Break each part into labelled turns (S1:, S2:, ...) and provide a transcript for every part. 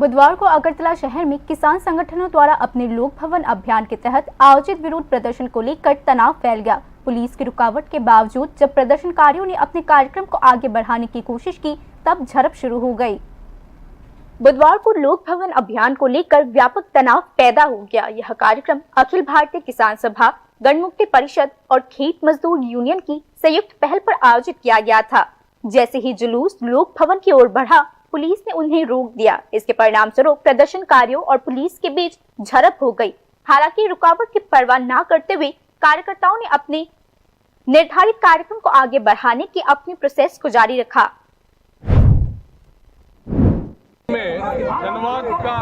S1: बुधवार को अगरतला शहर में किसान संगठनों द्वारा अपने लोक भवन अभियान के तहत आयोजित विरोध प्रदर्शन को लेकर तनाव फैल गया। पुलिस की रुकावट के बावजूद जब प्रदर्शनकारियों ने अपने कार्यक्रम को आगे बढ़ाने की कोशिश की, तब झड़प शुरू हो गई। बुधवार को लोक भवन अभियान को लेकर व्यापक तनाव पैदा हो गया। यह कार्यक्रम अखिल भारतीय किसान सभा, गणमुक्ति परिषद और खेत मजदूर यूनियन की संयुक्त पहल पर आयोजित किया गया था। जैसे ही जुलूस लोक भवन की ओर बढ़ा, पुलिस ने उन्हें रोक दिया। इसके परिणाम स्वरूप प्रदर्शनकारियों और पुलिस के बीच झड़प हो गई। हालांकि रुकावट की परवाह न करते हुए कार्यकर्ताओं ने अपने निर्धारित कार्यक्रम को आगे बढ़ाने की अपनी प्रोसेस को जारी रखा।
S2: धन्यवाद का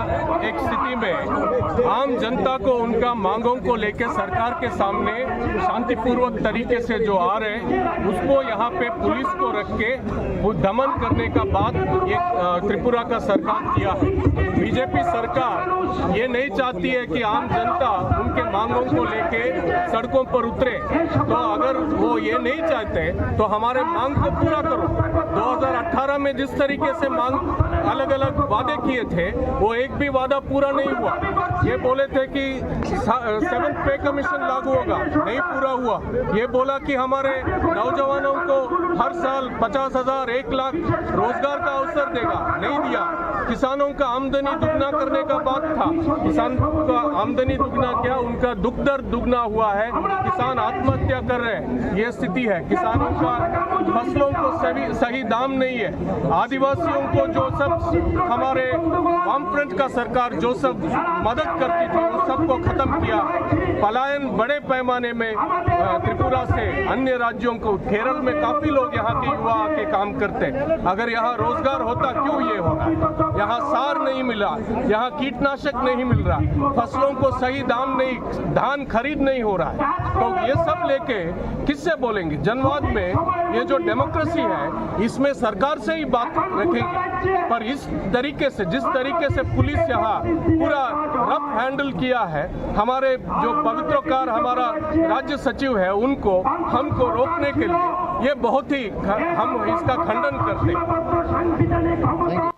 S2: एक स्थिति में आम जनता को उनका मांगों को लेकर सरकार के सामने शांतिपूर्वक तरीके से जो आ रहे हैं, उसको यहाँ पे पुलिस को रख के वो दमन करने का बात ये त्रिपुरा का सरकार किया है। बीजेपी सरकार ये नहीं चाहती है कि आम जनता उनके मांगों को लेके सड़कों पर उतरे। तो अगर वो ये नहीं चाहते तो हमारे मांग को पूरा करो। 2018 में जिस तरीके से मांग अलग अलग वादे किए थे, वो एक भी वादा पूरा नहीं हुआ। ये बोले थे कि 7th पे कमीशन लागू होगा, नहीं पूरा हुआ। ये बोला कि हमारे नौजवानों को हर साल 50,000 1 लाख रोजगार का अवसर देगा, नहीं दिया। किसानों का आमदनी दुगना करने का बात था, किसान का आमदनी दुगना क्या, उनका दुख दर्द दुगना हुआ है। किसान आत्महत्या कर रहे हैं, ये स्थिति है। किसानों का फसलों को सही दाम नहीं है। आदिवासियों को जो सब हमारे वामफ्रंट का सरकार जो सब मदद करती थी, उस सबको खत्म किया। पलायन बड़े पैमाने में त्रिपुरा से अन्य राज्यों को, केरल में काफी लोग यहाँ के युवा आके काम करते। अगर यहाँ रोजगार होता, क्यों ये होगा? यहाँ सार नहीं मिला, यहाँ कीटनाशक नहीं मिल रहा, फसलों को सही दाम नहीं, धान खरीद नहीं हो रहा है। तो ये सब लेके किससे बोलेंगे? जनवाद में ये जो डेमोक्रेसी है, इसमें सरकार से ही बात रखेंगे। पर इस तरीके से, जिस तरीके से पुलिस यहाँ पूरा रफ हैंडल किया है, हमारे जो पवित्रकार हमारा राज्य सचिव है, उनको हमको रोकने के लिए, ये बहुत ही हम इसका खंडन करते हैं।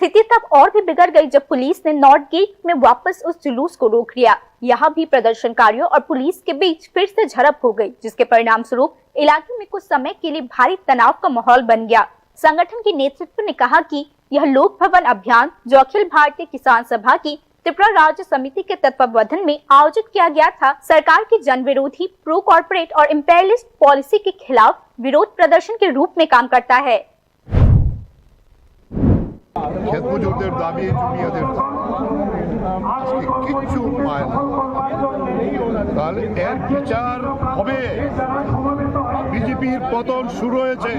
S1: स्थिति तब और भी बिगड़ गई जब पुलिस ने नॉर्थ गेट में वापस उस जुलूस को रोक लिया। यहाँ भी प्रदर्शनकारियों और पुलिस के बीच फिर से झड़प हो गई, जिसके परिणाम स्वरूप इलाके में कुछ समय के लिए भारी तनाव का माहौल बन गया। संगठन के नेतृत्व ने कहा कि यह लोक भवन अभियान, जो अखिल भारतीय किसान सभा की त्रिपुरा राज्य समिति के तत्वावधान में आयोजित किया गया था, सरकार की जन विरोधी, प्रो कॉर्पोरेट और इम्पेरियलिस्ट पॉलिसी के खिलाफ विरोध प्रदर्शन के रूप में काम करता है।
S3: ক্ষেত মজুরদের দাবি জুনিয়াদের আজকে কিচ্ছু পায় না, তাহলে এর বিচার হবে। বিজেপির পতন শুরু হয়েছে,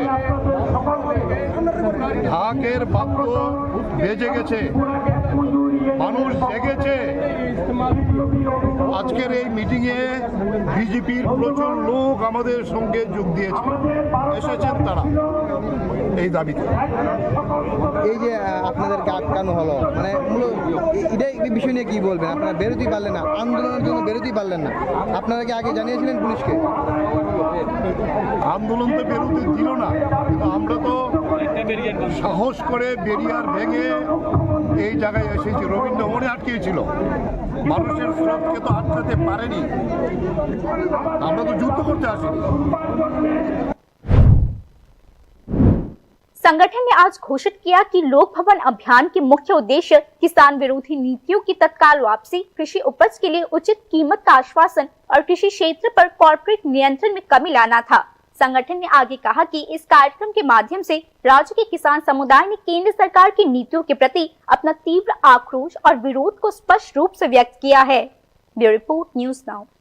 S3: ঢাকের বাদ্য বেজে গেছে, মানুষ জেগেছে। আজকের এই মিটিংয়ে বিজেপির প্রচুর লোক আমাদের সঙ্গে যোগ দিয়েছে, এসেছেন তারা এই দাবিতে।
S4: এই যে আপনাদেরকে আটকানো হলো, মানে এই বিষয় নিয়ে কি বলবেন? আপনারা বেরোতেই পারলেন না, আন্দোলনের জন্য বেরোতেই পারলেন না। আপনারা কি আগে জানিয়েছিলেন পুলিশকে?
S3: আন্দোলন তো বেরোতে দিল না, কিন্তু আমরা তো সাহস করে বেরিয়ার ভেঙে এই জায়গায় এসেছি। রবীন্দ্র ভবনে আটকেছিল, মানুষের স্রোতকে তো আটকাতে পারেনি। আমরা তো যুদ্ধ করতে আসিনি।
S1: संगठन ने आज घोषित किया कि लोक भवन अभियान के मुख्य उद्देश्य किसान विरोधी नीतियों की तत्काल वापसी, कृषि उपज के लिए उचित कीमत का आश्वासन और कृषि क्षेत्र पर कॉर्पोरेट नियंत्रण में कमी लाना था। संगठन ने आगे कहा कि इस कार्यक्रम के माध्यम से राज्य के किसान समुदाय ने केंद्र सरकार की नीतियों के प्रति अपना तीव्र आक्रोश और विरोध को स्पष्ट रूप से व्यक्त किया है। Bureau report, news now.